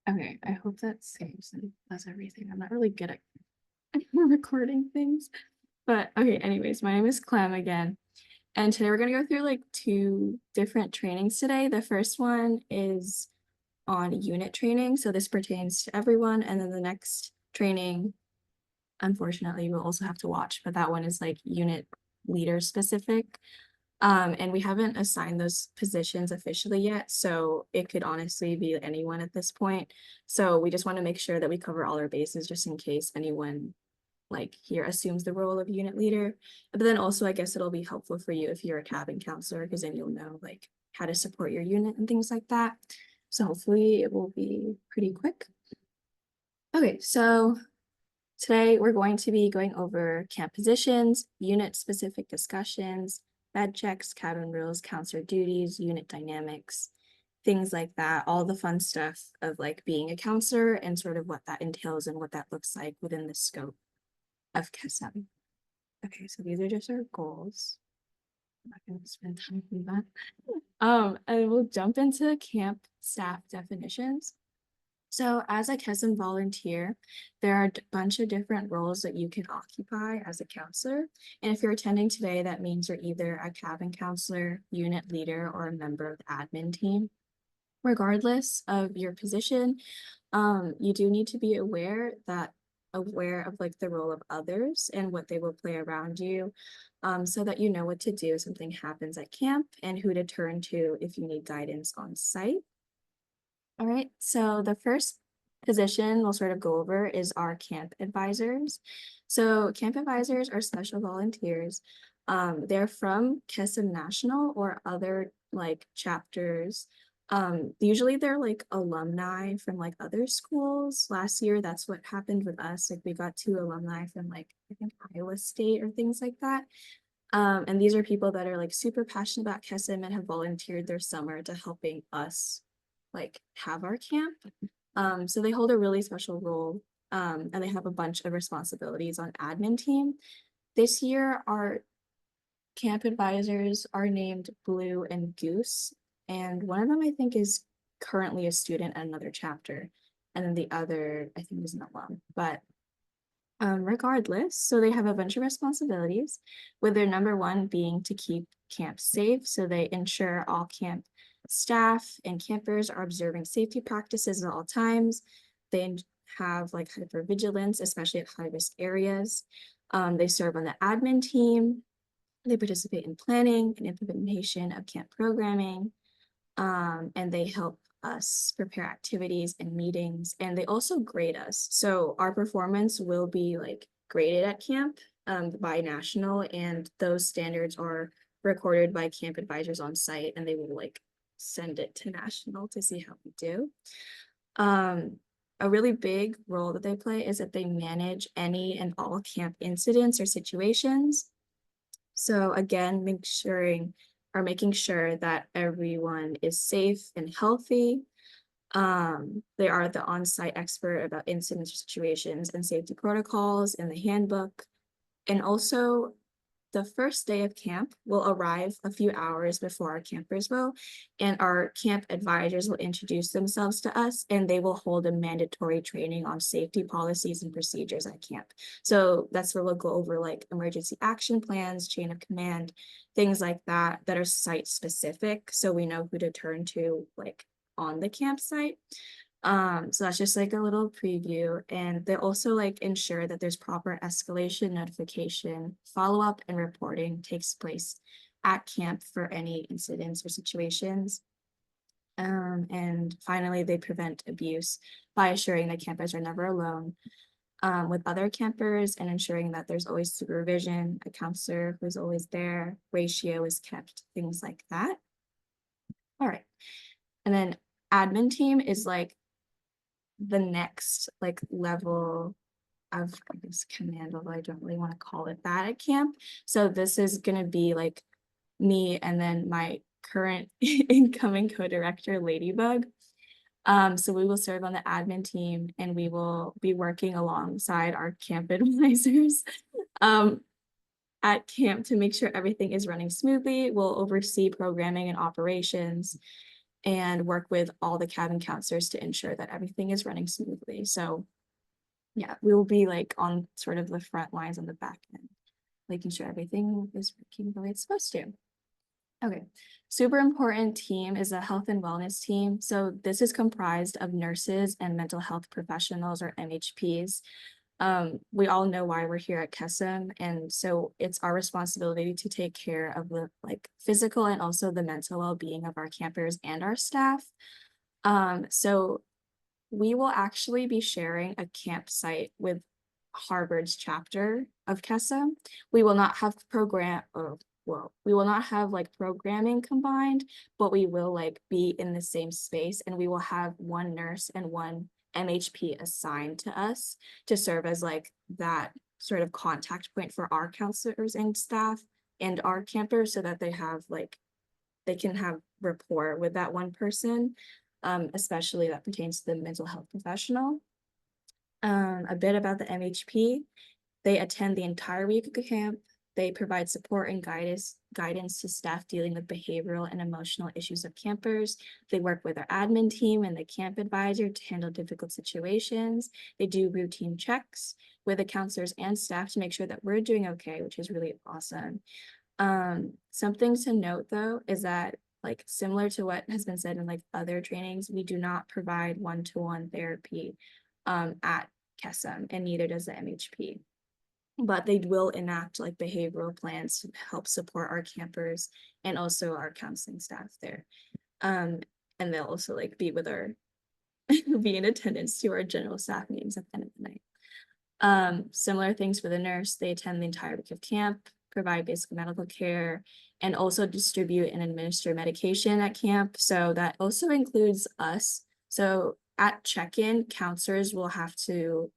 Okay, I hope that saves and does everything. I'm not really good at recording things. But okay, anyways, my name is Clem again. And today we're gonna go through like two different trainings today. The first one is on unit training. So this pertains to everyone. And then the next training, unfortunately, we'll also have to watch, but that one is like unit leader specific. And we haven't assigned those positions officially yet, so it could honestly be anyone at this point. So we just want to make sure that we cover all our bases just in case anyone like here assumes the role of unit leader. But then also I guess it'll be helpful for you if you're a cabin counselor because then you'll know like how to support your unit and things like that. So hopefully it will be pretty quick. Okay, so today we're going to be going over camp positions, unit specific discussions, bed checks, cabin rules, counselor duties, unit dynamics, things like that, all the fun stuff of like being a counselor and sort of what that entails and what that looks like within the scope of KESM. Okay, so these are just our goals. I'm not going to spend time on that. And we'll jump into camp staff definitions. So as a KESM volunteer, there are a bunch of different roles that you can occupy as a counselor. And if you're attending today, that means you're either a cabin counselor, unit leader, or a member of the admin team. Regardless of your position, you do need to be aware of like the role of others and what they will play around you, so that you know what to do if something happens at camp and who to turn to if you need guidance on site. All right, so the first position we'll sort of go over is our camp advisors. So camp advisors are special volunteers. They're from KESM National or other like chapters. Usually they're like alumni from like other schools. Last year, that's what happened with us. Like we got two alumni from like I think Iowa State or things like that. And these are people that are like super passionate about KESM and have volunteered their summer to helping us like have our camp. So they hold a really special role, and they have a bunch of responsibilities on admin team. This year, our camp advisors are named Blue and Goose, and one of them I think is currently a student at another chapter, and then the other I think is an alum. But regardless, so they have a bunch of responsibilities, with their number one being to keep camp safe. So they ensure all camp staff and campers are observing safety practices at all times. They have like hypervigilance, especially at high risk areas. They serve on the admin team. They participate in planning and implementation of camp programming, and they help us prepare activities and meetings, and they also grade us. So our performance will be like graded at camp by national, and those standards are recorded by camp advisors on site, and they will like send it to national to see how we do. Um, a really big role that they play is that they manage any and all camp incidents or situations. So again, making sure that everyone is safe and healthy. They are the on-site expert about incidents or situations and safety protocols in the handbook. And also the first day of camp will arrive a few hours before our campers will, and our camp advisors will introduce themselves to us, and they will hold a mandatory training on safety policies and procedures at camp. So that's where we'll go over like emergency action plans, chain of command, things like that that are site specific, so we know who to turn to like on the campsite. So that's just like a little preview. And they also like ensure that there's proper escalation, notification, follow-up, and reporting takes place at camp for any incidents or situations. And finally, they prevent abuse by assuring that campers are never alone with other campers and ensuring that there's always supervision, a counselor who's always there, ratio is kept, things like that. All right. And then admin team is like the next like level of I guess command, although I don't really want to call it that at camp. So this is gonna be like me and then my current incoming co-director, Ladybug. So we will serve on the admin team and we will be working alongside our camp advisors um, at camp to make sure everything is running smoothly. We'll oversee programming and operations, and work with all the cabin counselors to ensure that everything is running smoothly. So yeah, we will be like on sort of the front lines on the back end, making sure everything is working the way it's supposed to. Okay, super important team is a health and wellness team. So this is comprised of nurses and mental health professionals, or MHPs. We all know why we're here at KESM, and so it's our responsibility to take care of the like physical and also the mental well-being of our campers and our staff. So we will actually be sharing a campsite with Harvard's chapter of KESM. We will not have we will not have like programming combined, but we will like be in the same space, and we will have one nurse and one MHP assigned to us to serve as like that sort of contact point for our counselors and staff and our campers, so that they can have rapport with that one person, especially that pertains to the mental health professional. A bit about the MHP. They attend the entire week of camp. They provide support and guidance to staff dealing with behavioral and emotional issues of campers. They work with our admin team and the camp advisor to handle difficult situations. They do routine checks with the counselors and staff to make sure that we're doing okay, which is really awesome. Something to note though is that, like, similar to what has been said in like other trainings, we do not provide one-to-one therapy at KESM, and neither does the MHP. But they will enact like behavioral plans to help support our campers and also our counseling staff there. And they'll also like be with our be in attendance to our general staff meetings at the end of the night. Similar things for the nurse. They attend the entire week of camp, provide basic medical care, and also distribute and administer medication at camp. So that also includes us. So at check-in, counselors will have to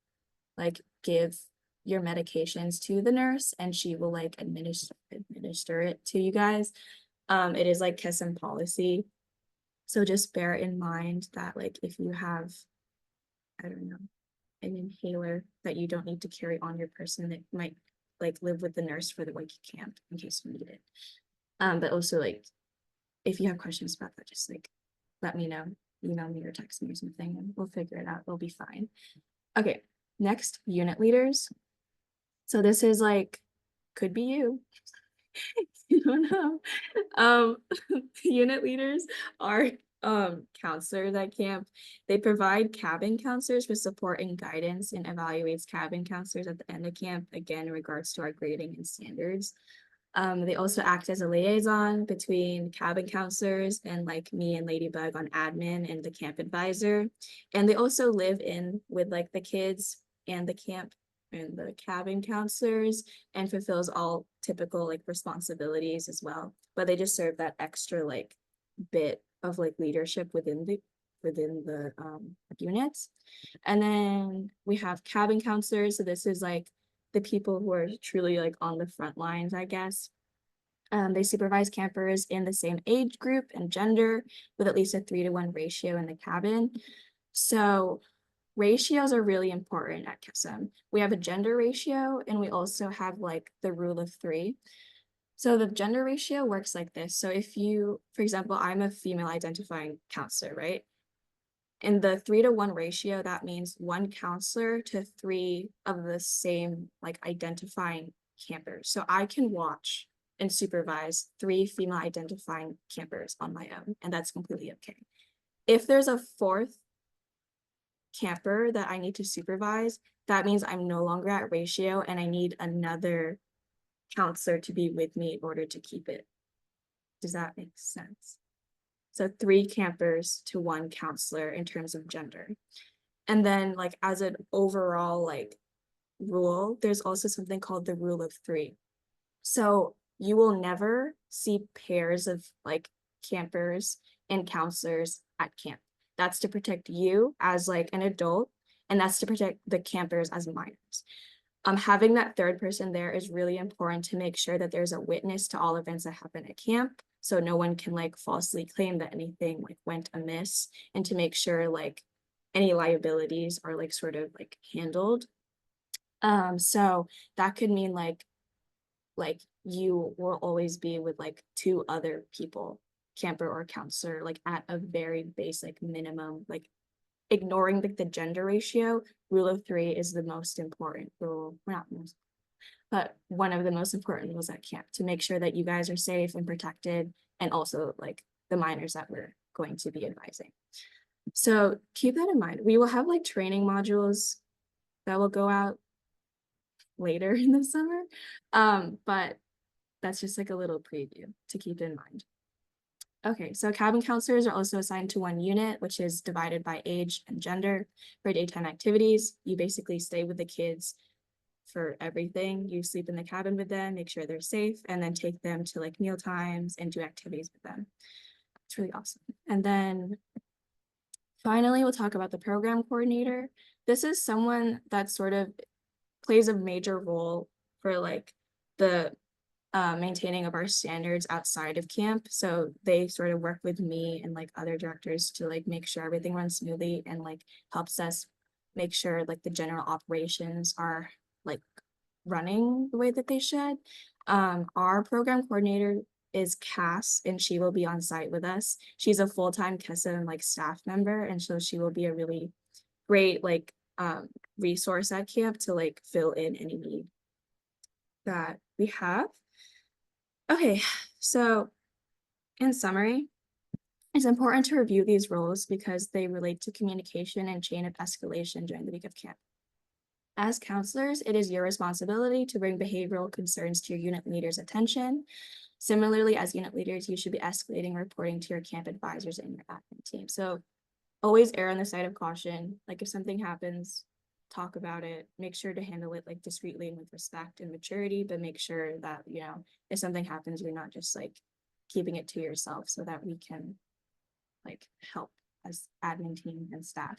like give your medications to the nurse, and she will like administer it to you guys. It is like KESM policy. So just bear in mind that like if you have, I don't know, an inhaler that you don't need to carry on your person, that might like live with the nurse for the week camp in case you need it. But also like if you have questions about that, just like let me know, email me or text me or something, and we'll figure it out. It'll be fine. Okay, next, unit leaders. So this is like, could be you. You don't know. Unit leaders are counselors at camp. They provide cabin counselors for support and guidance, and evaluates cabin counselors at the end of camp, again, in regards to our grading and standards. They also act as a liaison between cabin counselors and like me and Ladybug on admin and the camp advisor. And they also live in with like the kids and the camp and the cabin counselors, and fulfills all typical like responsibilities as well. But they just serve that extra like bit of like leadership within the units. And then we have cabin counselors. So this is like the people who are truly like on the front lines, I guess. They supervise campers in the same age group and gender with at least a 3-to-1 ratio in the cabin. So ratios are really important at KESM. We have a gender ratio, and we also have like the rule of 3. So the gender ratio works like this. So if you, for example, I'm a female identifying counselor, right? In the 3-to-1 ratio, that means 1 counselor to 3 of the same like identifying campers. So I can watch and supervise 3 female identifying campers on my own, and that's completely okay. If there's a 4th camper that I need to supervise, that means I'm no longer at ratio, and I need another counselor to be with me in order to keep it. Does that make sense? So 3 campers to 1 counselor in terms of gender. And then like as an overall like rule, there's also something called the rule of 3. So you will never see pairs of like campers and counselors at camp. That's to protect you as like an adult, and that's to protect the campers as minors. Having that third person there is really important to make sure that there's a witness to all events that happen at camp, so no one can like falsely claim that anything like went amiss, and to make sure like any liabilities are like sort of like handled. So that could mean like you will always be with like 2 other people camper or counselor, like at a very basic minimum, like ignoring the gender ratio. Rule of three is the most important rule, well, not most, but one of the most important rules at camp, to make sure that you guys are safe and protected, and also like the minors that we're going to be advising. So keep that in mind. We will have like training modules that will go out later in the summer, but that's just like a little preview to keep in mind. Okay, so cabin counselors are also assigned to one unit, which is divided by age and gender. For daytime activities, you basically stay with the kids for everything. You sleep in the cabin with them, make sure they're safe, and then take them to like meal times and do activities with them. It's really awesome. And then finally, we'll talk about the program coordinator. This is someone that sort of plays a major role for like the maintaining of our standards outside of camp. So they sort of work with me and like other directors to like make sure everything runs smoothly, and like helps us make sure like the general operations are like running the way that they should. Our program coordinator is Cass, and she will be on site with us. She's a full-time KESA like staff member, and so she will be a really great like resource at camp to like fill in any need that we have. Okay, so in summary, it's important to review these roles because they relate to communication and chain of escalation during the week of camp. As counselors, it is your responsibility to bring behavioral concerns to your unit leader's attention. Similarly, as unit leaders, you should be escalating reporting to your camp advisors and your admin team. So always err on the side of caution. Like if something happens, talk about it, make sure to handle it like discreetly and with respect and maturity, but make sure that, you know, if something happens, you're not just like keeping it to yourself, so that we can like help as admin team and staff.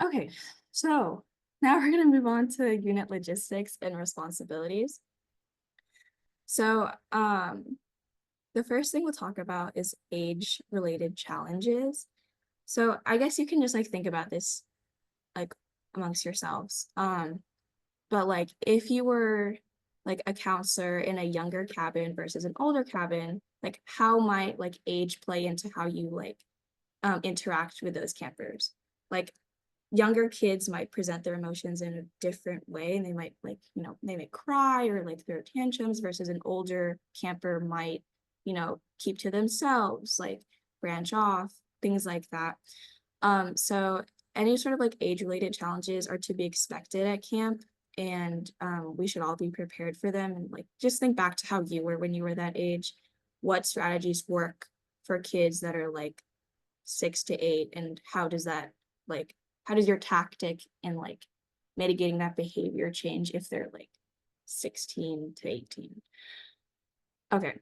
Okay, so now we're gonna move on to unit logistics and responsibilities. So the first thing we'll talk about is age-related challenges. So I guess you can just like think about this like amongst yourselves. But like if you were like a counselor in a younger cabin versus an older cabin, like how might like age play into how you like interact with those campers? Like younger kids might present their emotions in a different way, and they might like, you know, they may cry or like throw tantrums, versus an older camper might, you know, keep to themselves, like branch off, things like that. So any sort of like age-related challenges are to be expected at camp, and we should all be prepared for them. And like just think back to how you were when you were that age. What strategies work for kids that are like 6 to 8, and how does that like, how does your tactic in like mitigating that behavior change if they're like 16 to 18? Okay.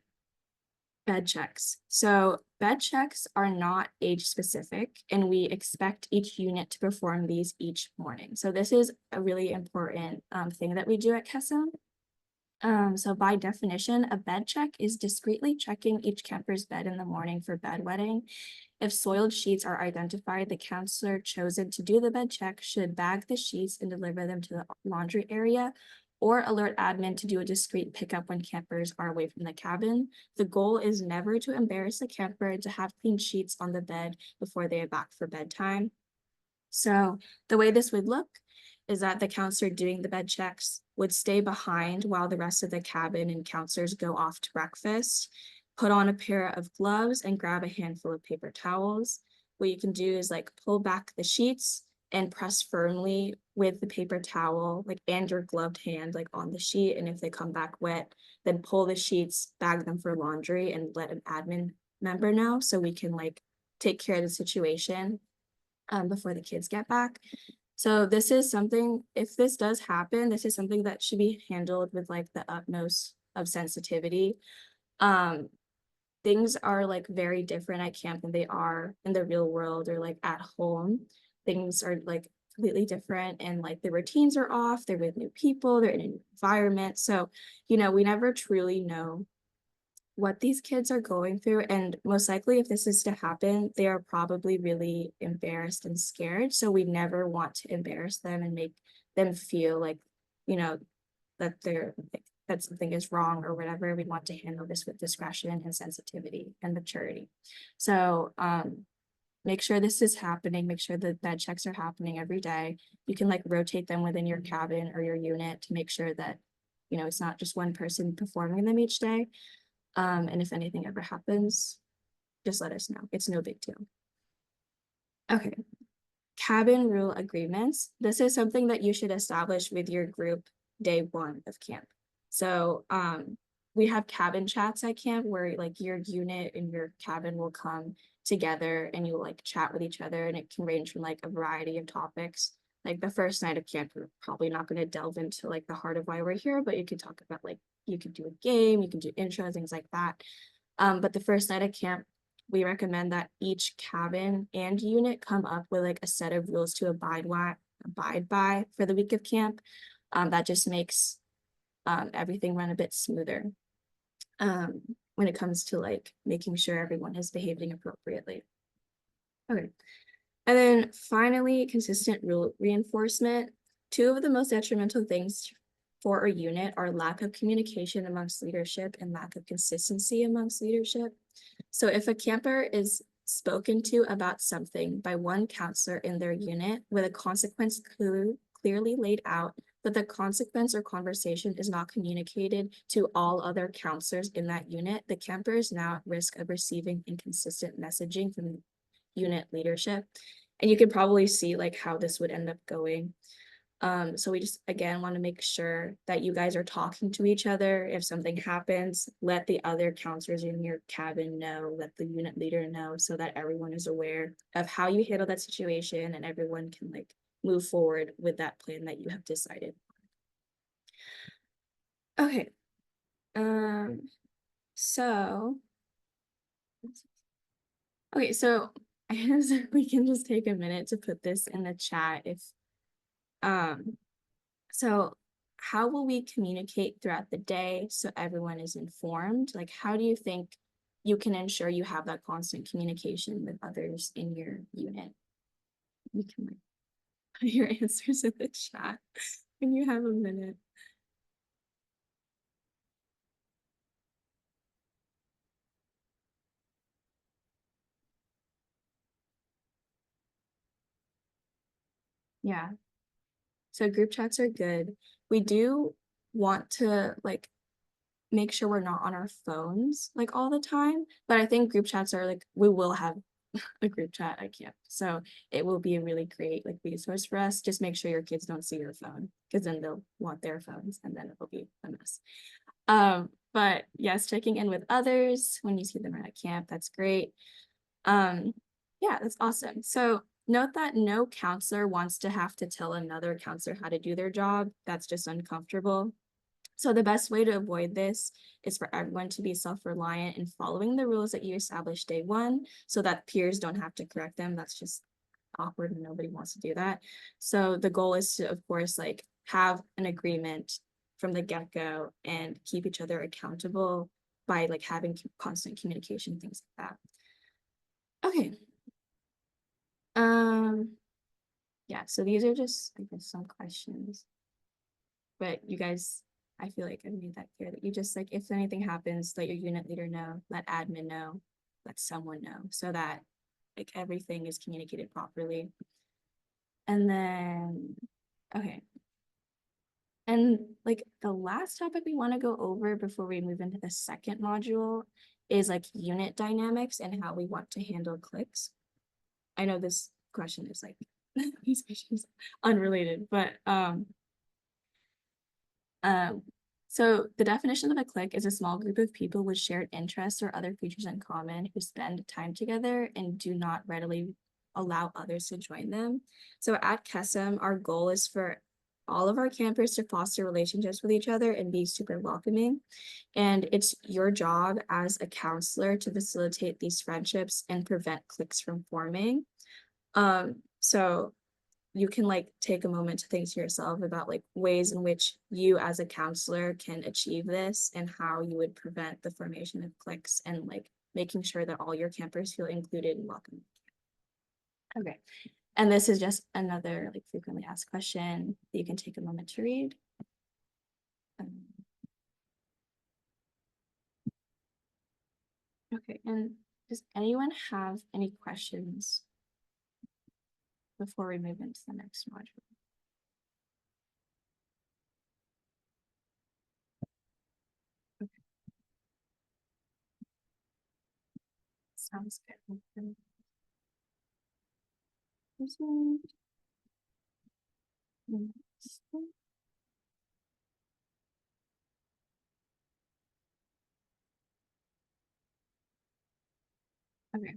Bed checks. So bed checks are not age specific, and we expect each unit to perform these each morning. So this is a really important thing that we do at KESA. So by definition, a bed check is discreetly checking each camper's bed in the morning for bedwetting. If soiled sheets are identified, the counselor chosen to do the bed check should bag the sheets and deliver them to the laundry area, or alert admin to do a discreet pickup when campers are away from the cabin. The goal is never to embarrass the camper and to have clean sheets on the bed before they are back for bedtime. So the way this would look is that the counselor doing the bed checks would stay behind while the rest of the cabin and counselors go off to breakfast, put on a pair of gloves and grab a handful of paper towels. What you can do is like pull back the sheets and press firmly with the paper towel, like, and your gloved hand, like on the sheet. And if they come back wet, then pull the sheets, bag them for laundry, and let an admin member know, so we can like take care of the situation before the kids get back. So this is something, if this does happen, this is something that should be handled with like the utmost of sensitivity. Things are like very different at camp than they are in the real world or like at home. Things are like completely different, and like the routines are off, they're with new people, they're in a new environment. So, you know, we never truly know what these kids are going through, and most likely if this is to happen, they are probably really embarrassed and scared. So we never want to embarrass them and make them feel like, you know, that they're like that something is wrong or whatever, we want to handle this with discretion and sensitivity and maturity. So make sure this is happening, make sure that bed checks are happening every day. You can like rotate them within your cabin or your unit to make sure that, you know, it's not just one person performing them each day. And if anything ever happens, just let us know. It's no big deal. Okay. Cabin rule agreements. This is something that you should establish with your group day one of camp. So we have cabin chats at camp where like your unit and your cabin will come together and you'll like chat with each other, and it can range from like a variety of topics. Like the first night of camp, we're probably not going to delve into like the heart of why we're here, but you could talk about like, you could do a game, you can do intro, things like that. But the first night of camp, we recommend that each cabin and unit come up with like a set of rules to abide by for the week of camp. That just makes everything run a bit smoother when it comes to like making sure everyone is behaving appropriately. Okay. And then finally, consistent rule reinforcement. Two of the most detrimental things for a unit are lack of communication amongst leadership and lack of consistency amongst leadership. So if a camper is spoken to about something by one counselor in their unit with a consequence clearly laid out, but the consequence or conversation is not communicated to all other counselors in that unit, the camper is now at risk of receiving inconsistent messaging from unit leadership. And you can probably see like how this would end up going. So we just, again, want to make sure that you guys are talking to each other. If something happens, let the other counselors in your cabin know, let the unit leader know, so that everyone is aware of how you handle that situation and everyone can like move forward with that plan that you have decided. Okay. So okay, so I guess we can just take a minute to put this in the chat if so how will we communicate throughout the day so everyone is informed? Like, how do you think you can ensure you have that constant communication with others in your unit? You can like put your answers in the chat when you have a minute. Yeah. So group chats are good. We do want to like make sure we're not on our phones like all the time, but I think group chats are like, we will have a group chat at camp, so it will be a really great like resource for us. Just make sure your kids don't see your phone, because then they'll want their phones and then it'll be a mess. But yes, checking in with others when you see them at camp, that's great. Yeah, that's awesome. So note that no counselor wants to have to tell another counselor how to do their job. That's just uncomfortable. So the best way to avoid this is for everyone to be self-reliant in following the rules that you established day one, so that peers don't have to correct them. That's just awkward and nobody wants to do that. So the goal is to, of course, like have an agreement from the get-go and keep each other accountable by like having constant communication, things like that. Okay. Yeah, so these are just, I guess, some questions. But you guys, I feel like I've made that clear that you just like, if anything happens, let your unit leader know, let admin know, let someone know, so that like everything is communicated properly. And then, okay. And like the last topic we want to go over before we move into the second module is like unit dynamics and how we want to handle cliques. I know this question is like, these questions unrelated, but so the definition of a clique is a small group of people with shared interests or other features in common who spend time together and do not readily allow others to join them. So at KESM, our goal is for all of our campers to foster relationships with each other and be super welcoming. And it's your job as a counselor to facilitate these friendships and prevent cliques from forming. So you can like take a moment to think to yourself about like ways in which you as a counselor can achieve this and how you would prevent the formation of cliques and like making sure that all your campers feel included and welcome. Okay, and this is just another like frequently asked question that you can take a moment to read. Okay, and does anyone have any questions before we move into the next module? Okay, sounds good. This one, this one. Okay.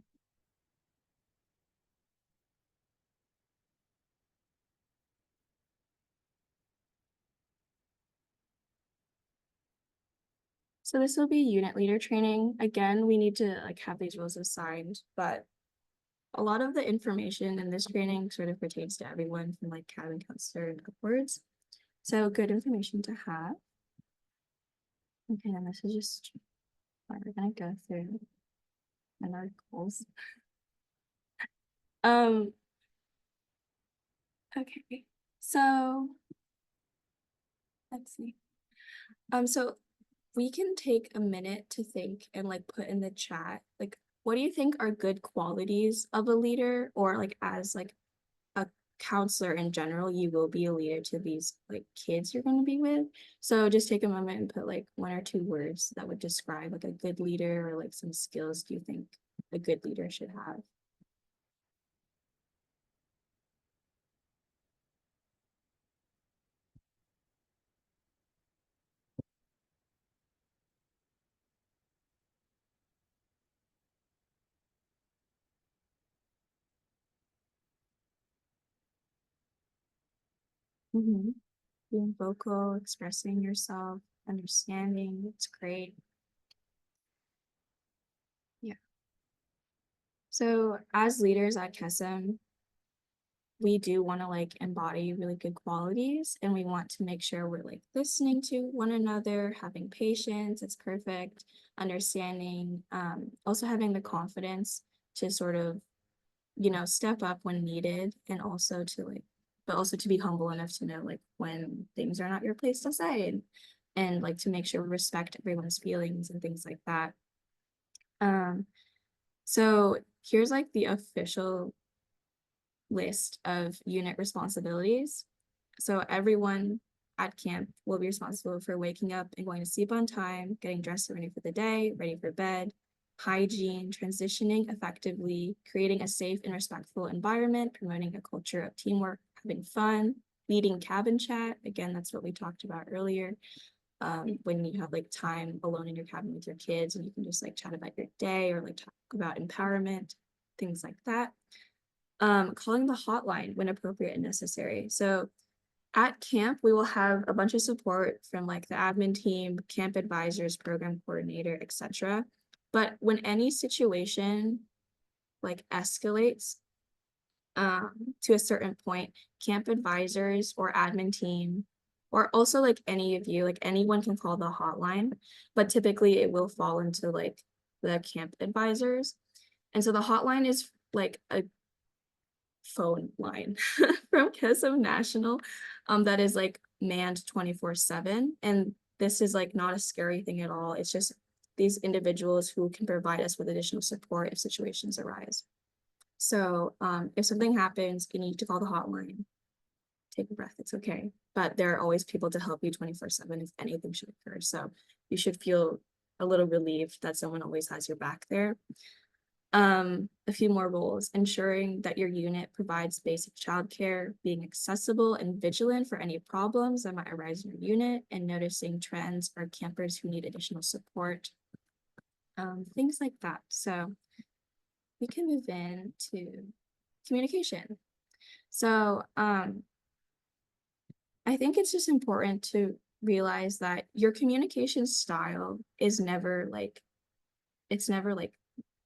So this will be unit leader training. Again, we need to like have these roles assigned, but a lot of the information in this training sort of pertains to everyone from like cabin counselor and upwards. So good information to have. Okay, and this is just what we're gonna go through in our goals. Um, okay, so let's see. So we can take a minute to think and like put in the chat, like, what do you think are good qualities of a leader, or like as like a counselor in general, you will be a leader to these like kids you're going to be with. So just take a moment and put like 1 or 2 words that would describe like a good leader, or like some skills do you think a good leader should have. Mm-hmm. Being vocal, expressing yourself, understanding, it's great. Yeah. So as leaders at KESM, we do want to like embody really good qualities, and we want to make sure we're like listening to one another, having patience, it's perfect, understanding, also having the confidence to sort of, step up when needed, and also to like, but also to be humble enough to know like when things are not your place to say, and like to make sure we respect everyone's feelings and things like that. Um, so here's like the official list of unit responsibilities. So everyone at camp will be responsible for waking up and going to sleep on time, getting dressed and ready for the day, ready for bed, hygiene, transitioning effectively, creating a safe and respectful environment, promoting a culture of teamwork, having fun, leading cabin chat. Again, that's what we talked about earlier. When you have like time alone in your cabin with your kids and you can just like chat about your day, or like talk about empowerment, things like that. Calling the hotline when appropriate and necessary. So at camp, we will have a bunch of support from like the admin team, camp advisors, program coordinator, etc. But when any situation like escalates to a certain point, camp advisors or admin team, or also like any of you, like anyone can call the hotline, but typically it will fall into like the camp advisors. And so the hotline is like a phone line from KESM National that is like manned 24/7. And this is like not a scary thing at all. It's just these individuals who can provide us with additional support if situations arise. So if something happens, you need to call the hotline. Take a breath, it's okay. But there are always people to help you 24/7 if anything should occur. So you should feel a little relieved that someone always has your back there. A few more roles: ensuring that your unit provides basic childcare, being accessible and vigilant for any problems that might arise in your unit, and noticing trends or campers who need additional support, things like that. So we can move into communication. So I think it's just important to realize that your communication style is never like, it's never like,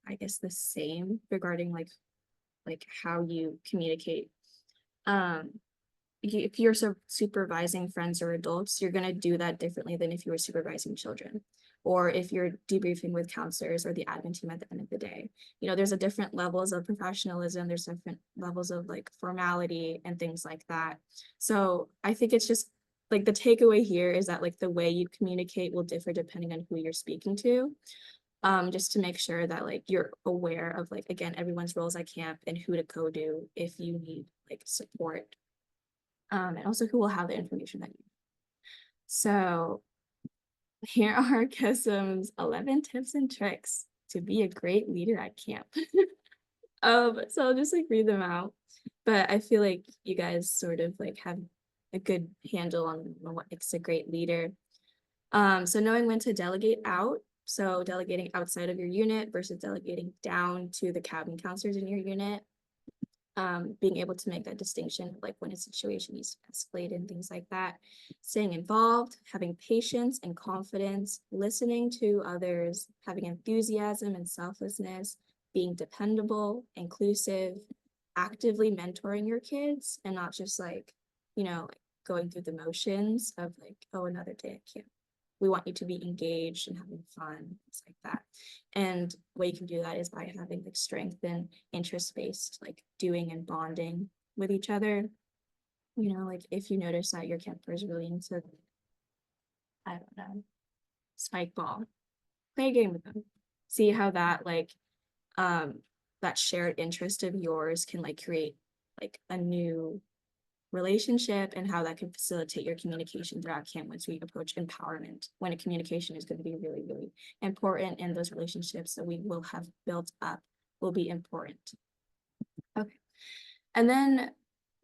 I guess, the same regarding like how you communicate. Um, if you're supervising friends or adults, you're gonna do that differently than if you were supervising children, or if you're debriefing with counselors or the admin team at the end of the day. There's a different levels of professionalism, there's different levels of like formality and things like that. So I think it's just like the takeaway here is that like the way you communicate will differ depending on who you're speaking to. just to make sure that like you're aware of like again everyone's roles at camp and who to go to if you need like support, and also who will have the information that you need. So here are Kesum's 11 tips and tricks to be a great leader at camp. So I'll just like read them out. But I feel like you guys sort of like have a good handle on what makes a great leader. So knowing when to delegate out, so delegating outside of your unit versus delegating down to the cabin counselors in your unit. Being able to make that distinction, like when a situation needs to escalate and things like that. Staying involved, having patience and confidence, listening to others, having enthusiasm and selflessness, being dependable, inclusive, actively mentoring your kids and not just like, like going through the motions of like, oh, another day at camp. We want you to be engaged and having fun, things like that. And the way you can do that is by having like strength and interest-based like doing and bonding with each other. Like if you notice that your camper is really into, I don't know, spike ball, play a game with them. See how that like that shared interest of yours can like create like a new relationship and how that can facilitate your communication throughout camp once we approach empowerment, when a communication is going to be really, really important in those relationships that we will have built up will be important. Okay. And then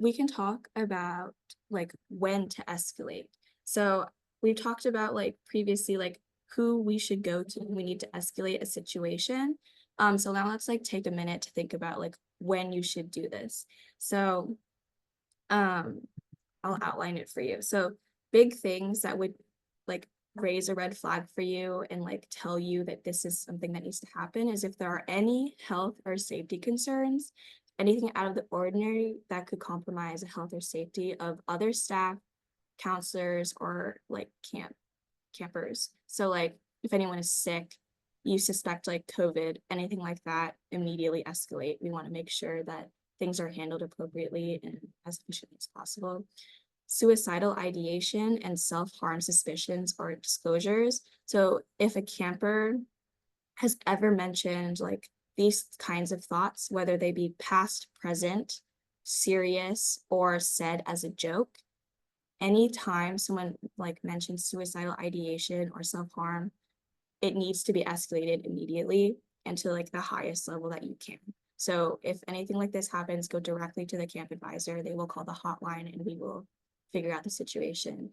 we can talk about like when to escalate. So we've talked about like previously, like who we should go to when we need to escalate a situation. So now let's like take a minute to think about like when you should do this. So I'll outline it for you. So big things that would like raise a red flag for you and like tell you that this is something that needs to happen is if there are any health or safety concerns, anything out of the ordinary that could compromise the health or safety of other staff, counselors, or like campers. So like if anyone is sick, you suspect like COVID, anything like that, immediately escalate. We want to make sure that things are handled appropriately and as efficiently as possible. Suicidal ideation and self-harm suspicions or disclosures. So if a camper has ever mentioned like these kinds of thoughts, whether they be past, present, serious, or said as a joke, anytime someone like mentions suicidal ideation or self-harm, it needs to be escalated immediately and to like the highest level that you can. So if anything like this happens, go directly to the camp advisor. They will call the hotline and we will figure out the situation.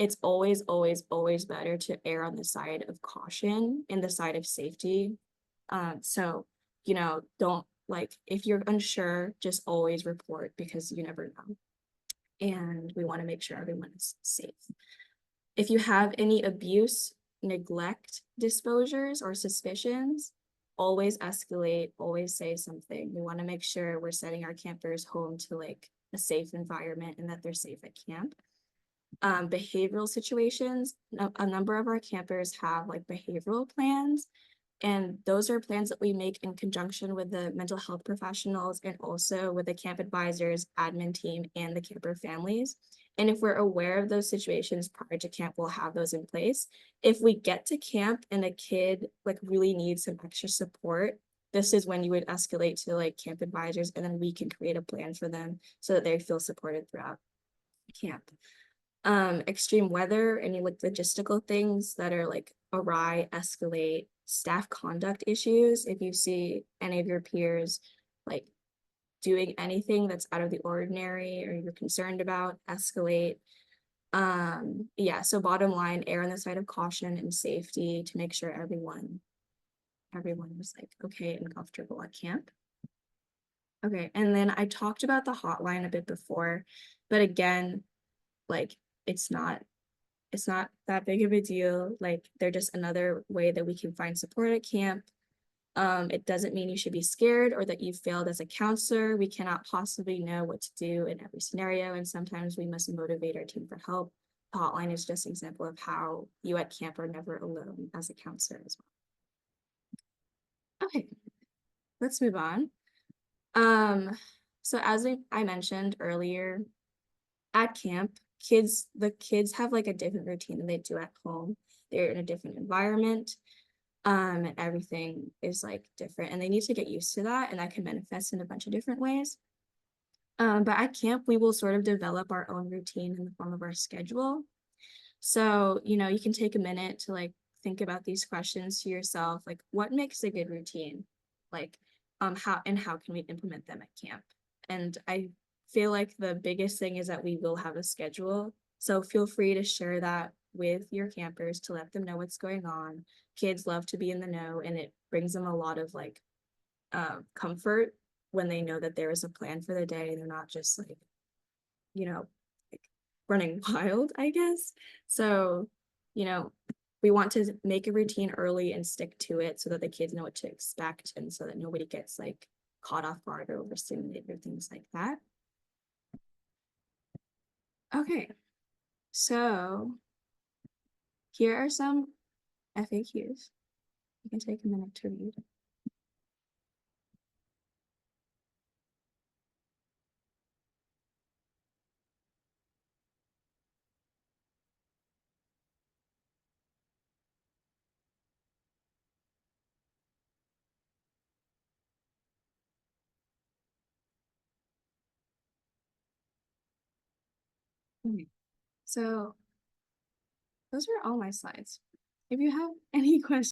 It's always, always, always better to err on the side of caution and the side of safety. So, don't like, if you're unsure, just always report because you never know. And we want to make sure everyone is safe. If you have any abuse, neglect disclosures or suspicions, always escalate, always say something. We want to make sure we're setting our campers home to like a safe environment and that they're safe at camp. Behavioral situations, a number of our campers have like behavioral plans, and those are plans that we make in conjunction with the mental health professionals and also with the camp advisors, admin team, and the camper families. And if we're aware of those situations prior to camp, we'll have those in place. If we get to camp and a kid like really needs some extra support, this is when you would escalate to like camp advisors, and then we can create a plan for them so that they feel supported throughout camp. Extreme weather, any like logistical things that are like awry, escalate. Staff conduct issues, if you see any of your peers like doing anything that's out of the ordinary or you're concerned about, escalate. Yeah, so bottom line, err on the side of caution and safety to make sure everyone was like okay and comfortable at camp. Okay, and then I talked about the hotline a bit before, but again, like it's not that big of a deal. Like they're just another way that we can find support at camp. It doesn't mean you should be scared or that you failed as a counselor. We cannot possibly know what to do in every scenario, and sometimes we must motivate our team for help. The hotline is just an example of how you at camp are never alone as a counselor as well. Okay, let's move on. So as I mentioned earlier, at camp, the kids have like a different routine than they do at home. They're in a different environment. And everything is like different and they need to get used to that and that can manifest in a bunch of different ways. But at camp, we will sort of develop our own routine in the form of our schedule. So, you can take a minute to like think about these questions to yourself, like what makes a good routine? Like, how can we implement them at camp? And I feel like the biggest thing is that we will have a schedule. So feel free to share that with your campers to let them know what's going on. Kids love to be in the know and it brings them a lot of like comfort when they know that there is a plan for the day. They're not just like, you know, like running wild, I guess. So, you know, we want to make a routine early and stick to it so that the kids know what to expect and so that nobody gets like caught off guard or overstimulated or things like that. Okay, so here are some FAQs. You can take a minute to read. Okay, so those are all my slides. If you have any questions,